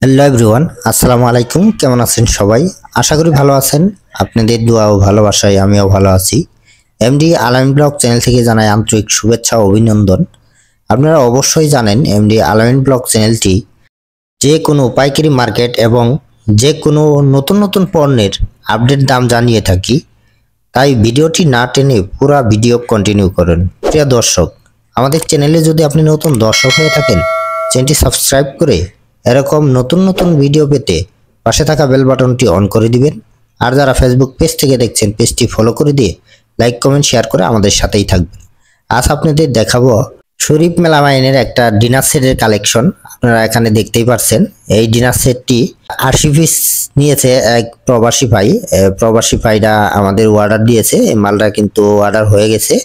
Hello everyone, আসসালামু আলাইকুম। কেমন আছেন সবাই? আশা করি ভালো আছেন। আপনাদের দোয়া ও ভালোবাসায় আমিও ভালো আছি। এমডি আলামিন ব্লগ চ্যানেল থেকে জানাই আন্তরিক শুভেচ্ছা ও অভিনন্দন। আপনারা অবশ্যই জানেন এমডি আলামিন ব্লগ চ্যানেলটি যে কোনো পাইকারি মার্কেট এবং যে কোনো নতুন নতুন পণ্যের আপডেট দাম জানিয়ে থাকি। তাই ভিডিওটি না টেনে পুরো ভিডিও কন্টিনিউ করুন। প্রিয় দর্শক, আমাদের চ্যানেলে যদি আপনি নতুন দর্শক হয়ে থাকেন, চ্যানেলটি সাবস্ক্রাইব করে এরকম নতুন নতুন ভিডিও পেতে পাশে থাকা বেল বাটনটি অন করে দিবেন। আর যারা ফেসবুক পেজ থেকে দেখছেন, পেজটি ফলো করে দিয়ে লাইক কমেন্ট শেয়ার করে আমাদের সাথেই থাকবেন। আজ আপনাদের দেখাবো শরীফ মেলামাইনের একটা ডিনার সেটের কালেকশন। আপনারা এখানে দেখতেই পাচ্ছেন এই ডিনার সেটটি 80 পিস নিয়েছে এক প্রবাসী ভাই। প্রবাসী ভাইরা আমাদের অর্ডার দিয়েছে, এই মালটা কিন্তু অর্ডার হয়ে গেছে।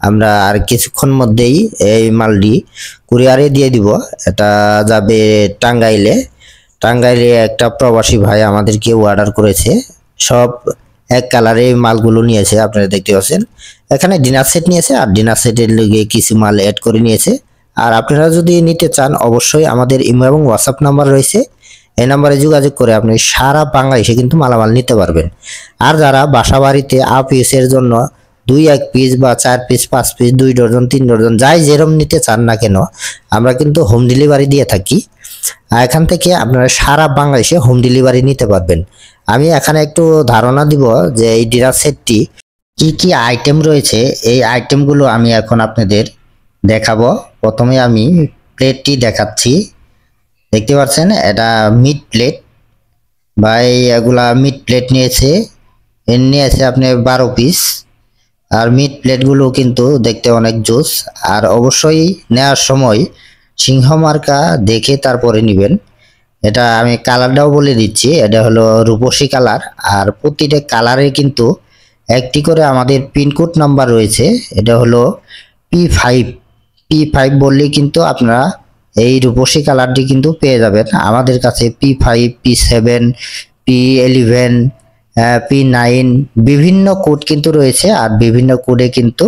আমরা আর কিছুক্ষণ মধ্যেই এই মালটি কুরিয়ারে দিয়ে দিব। এটা যাবে টাঙ্গাইলে। টাঙ্গাইলে একটা প্রবাসী ভাই আমাদেরকে অর্ডার করেছে। সব এক কালারে মালগুলো নিয়েছে, আপনারা দেখতে পাচ্ছেন। এখানে ডিনার সেট নিয়েছে আর ডিনার সেটের লিগে কিছু মাল অ্যাড করে নিয়েছে। আর আপনারা যদি নিতে চান অবশ্যই আমাদের ইমো এবং হোয়াটসঅ্যাপ নাম্বার রয়েছে, এই নাম্বারে যোগাযোগ করে আপনি সারা বাংলাদেশে কিন্তু মালামাল নিতে পারবেন। আর যারা বাসা বাড়িতে পিসের জন্য 1 পিস বা 4 পিস 5 পিস 2 ডজন 3 ডজন যাই যেরকম নিতে চান না কেন, আমরা কিন্তু হোম ডেলিভারি দিয়ে থাকি। আর এখান থেকে আপনারা সারা বাংলাদেশে হোম ডেলিভারি নিতে পারবেন। আমি এখানে একটু ধারণা দিব যে এই ডিনার সেটটি কি কি আইটেম রয়েছে। এই আইটেমগুলো আমি এখন আপনাদের দেখাবো। প্রথমে আমি প্লেটটি দেখাচ্ছি। দেখতে পাচ্ছেন এটা মিট প্লেট, ভাই এগুলা মিট প্লেট নিয়েছে। এর নিয়েছে আপনি 12 পিস। আর মিট প্লেটগুলো কিন্তু দেখতে অনেক জোস। আর অবশ্যই নেওয়ার সময় সিংহ মার্কা দেখে তারপরে নেবেন। এটা আমি কালারটাও বলে দিচ্ছি, এটা হলো রূপসী কালার। আর প্রতিটা কালারে কিন্তু একটি করে আমাদের পিনকোড নাম্বার রয়েছে। এটা হলো P5। P5 বললেই কিন্তু আপনারা এই রূপসী কালারটি কিন্তু পেয়ে যাবেন আমাদের কাছে। P5, P7, P11, P9 বিভিন্ন কোড কিন্তু রয়েছে। আর বিভিন্ন কোডে কিন্তু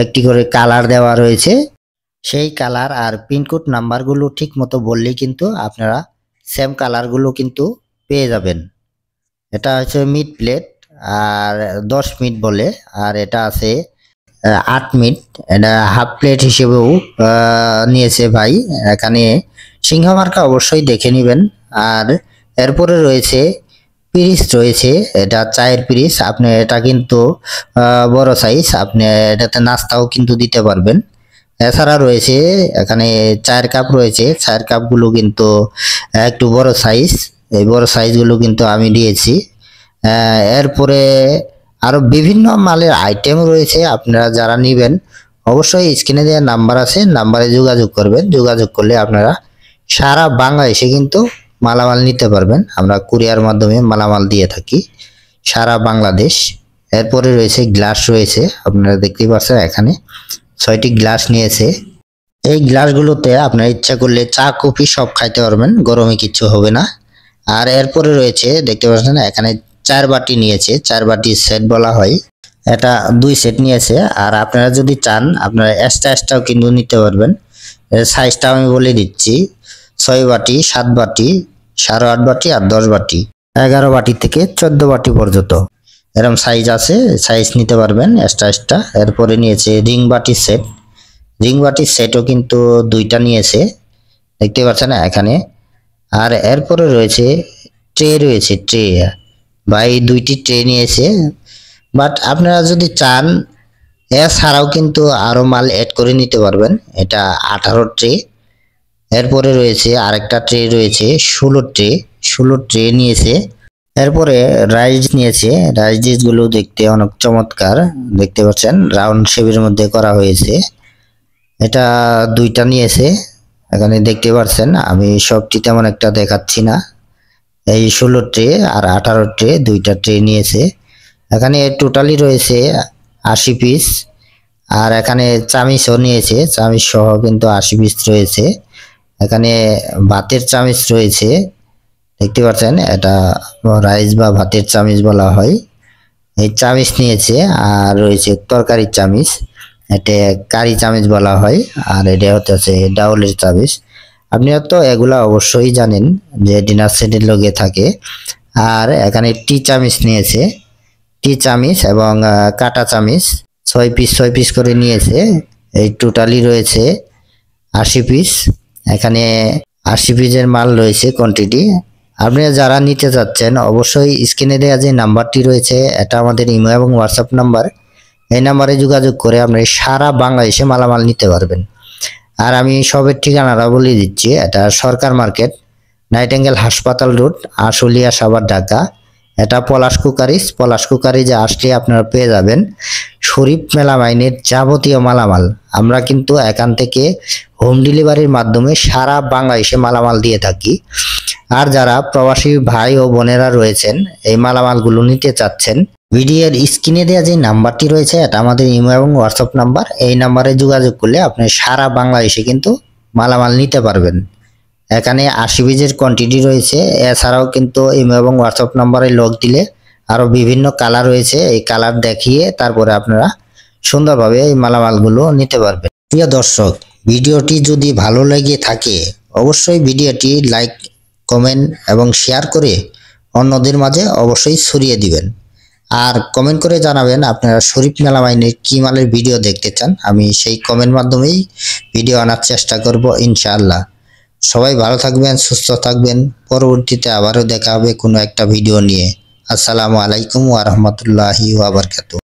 একটি করে কালার দেওয়া রয়েছে। সেই কালার আর পিনকোড নাম্বারগুলো ঠিক মতো বললেই কিন্তু আপনারা সেম কালারগুলো কিন্তু পেয়ে যাবেন। এটা হচ্ছে মিট প্লেট আর 10 মিনিট বলে। আর এটা আছে 8 মিনিট। এটা হাফ প্লেট হিসেবেও নিয়েছে ভাই। এখানে সিংহ মার্কা অবশ্যই দেখে নেবেন। আর এরপরে রয়েছে পিরিচ রয়েছে, এটা চায়ের পিরিচ। আপনি এটা কিন্তু বড় সাইজ, আপনি এটাতে নাস্তাও কিন্তু দিতে পারবেন। এছাড়া রয়েছে এখানে চায়ের কাপ রয়েছে। চায়ের কাপগুলো কিন্তু একটু বড় সাইজ, এই বড় সাইজগুলো কিন্তু আমি দিয়েছি। এরপরে আরো বিভিন্ন মালের আইটেম রয়েছে। আপনারা যারা নেবেন অবশ্যই স্ক্রিনে দেওয়া নাম্বার আছে, নাম্বারে যোগাযোগ করবেন। যোগাযোগ করলে আপনারা সারা বাংলাদেশে কিন্তু মালামাল নিতে পারবেন। আমরা কুরিয়ার মাধ্যমে মালামাল দিয়ে থাকি সারা বাংলাদেশ। এরপরে রয়েছে গ্লাস রয়েছে, আপনারা দেখতেই পাচ্ছেন এখানে 6টি গ্লাস নিয়েছে। এই গ্লাসগুলোতে আপনার ইচ্ছা করলে চা কফি সব খাইতে পারবেন, গরমে কিচ্ছু হবে না। আর এরপরে রয়েছে দেখতে পাচ্ছেন এখানে 4 বাটি নিয়েছে, 4 বাটি সেট বলা হয়। এটা 2 সেট নিয়েছে। আর আপনারা যদি চান আপনারা এক্সট্রাও কিন্তু নিতে পারবেন। এর সাইজটা আমি বলে দিচ্ছি, 6 বাটি, 7 বাটি, 8.5 বাটি আর 10 বাটি, 11 বাটি থেকে 14 বাটি পর্যন্ত এরকম সাইজ আছে। সাইজ নিতে পারবেন এক্সট্রা। এরপরে নিয়েছে রিং বাটি সেট। রিং বাটির সেটও কিন্তু 2টা নিয়েছে, দেখতে পাচ্ছেন এখানে। আর এরপরে রয়েছে ট্রে রয়েছে, ট্রে ভাই 2টি ট্রে নিয়েছে। বাট আপনারা যদি চান এছাড়াও কিন্তু আরো মাল অ্যাড করে নিতে পারবেন। এটা 18 ট্রে। এরপরে রয়েছে আরেকটা ট্রে রয়েছে 16 ট্রে নিয়েছে। এরপরে রাইস নিয়েছে। রাইস গুলো দেখতে অনেক চমৎকার, দেখতে পাচ্ছেন রাউন্ড শেপের মধ্যে করা হয়েছে। এটা 2টা নিয়েছে, এখানে দেখতে পাচ্ছেন। আমি সবটি তেমন একটা দেখাচ্ছি না। এই 16 ট্রে আর 18 ট্রে 2টা ট্রে নিয়েছে। এখানে টোটালি রয়েছে 80 পিস। আর এখানে চামিচও নিয়েছে, চামিচ সহ কিন্তু 80 পিস রয়েছে। এখানে ভাতের চামিচ রয়েছে, দেখতে পাচ্ছেন এটা রাইস বা ভাতের চামিচ বলা হয়। এই চামিচ নিয়েছে। আর রয়েছে তরকারির চামিচ, এটা কারি চামিচ বলা হয়। আর এটা হচ্ছে ডাউলের চামিচ। আপনারা তো এগুলা অবশ্যই জানেন যে ডিনার সেটের লগে থাকে। আর এখানে টি চামিচ নিয়েছে, টি চামিচ এবং কাটা চামিচ 6 পিস করে নিয়েছে। এই টোটালি রয়েছে 80 পিস। এখানে 80 পিসের মাল রয়েছে কোয়ান্টিটি। আপনারা যারা নিতে চাচ্ছেন অবশ্যই স্ক্রিনে দেওয়া যে নাম্বারটি রয়েছে এটা আমাদের ইমো এবং হোয়াটসঅ্যাপ নাম্বার। এই নাম্বারে যোগাযোগ করে আপনারা সারা বাংলাদেশে মালামাল নিতে পারবেন। আর আমি সবের ঠিকানাটা বলে দিচ্ছি, এটা সরকার মার্কেট, নাইটেঙ্গেল হাসপাতাল রোড, আশুলিয়া, সাভার, ঢাকা। এটা পলাশ কুকারিজে আসলে আপনারা পেয়ে যাবেন শরীফ মেলামাইনের যাবতীয় মালামাল। আমরা কিন্তু এখান থেকে হোম ডেলিভারির মাধ্যমে সারা বাংলাদেশে মালামাল দিয়ে থাকি। আর যারা প্রবাসী ভাই ও বোনেরা রয়েছেন এই মালামালগুলো নিতে চাচ্ছেন, ভিডিওর স্ক্রিনে দেওয়া যে নাম্বারটি রয়েছে এটা আমাদের ইমো এবং হোয়াটসঅ্যাপ নাম্বার। এই নাম্বারে যোগাযোগ করলে আপনি সারা বাংলাদেশে কিন্তু মালামাল নিতে পারবেন। এখানে 80 পিসের কোয়ান্টিটি রয়েছে। এছাড়াও কিন্তু ইমো এবং হোয়াটসঅ্যাপ নাম্বারে লক দিলে আরো বিভিন্ন কালার রয়েছে, এই কালার দেখিয়ে তারপরে আপনারা সুন্দরভাবে এই মালামালগুলো নিতে পারবেন। প্রিয় দর্শক, ভিডিওটি যদি ভালো লেগে থাকে অবশ্যই ভিডিওটি লাইক, কমেন্ট এবং শেয়ার করে অন্যদের মাঝে অবশ্যই ছড়িয়ে দিবেন। আর কমেন্ট করে জানাবেন আপনারা শরীফ মেলামাইনের কি মালের ভিডিও দেখতে চান। আমি সেই কমেন্ট মাধ্যমেই ভিডিও আনার চেষ্টা করব ইনশাআল্লাহ। সবাই ভালো থাকবেন, সুস্থ থাকবেন। পরবর্তীতে আবারও দেখা হবে কোনো একটা ভিডিও নিয়ে। আসসালামু আলাইকুম ওয়া রাহমাতুল্লাহি ওয়া বারাকাতুহু।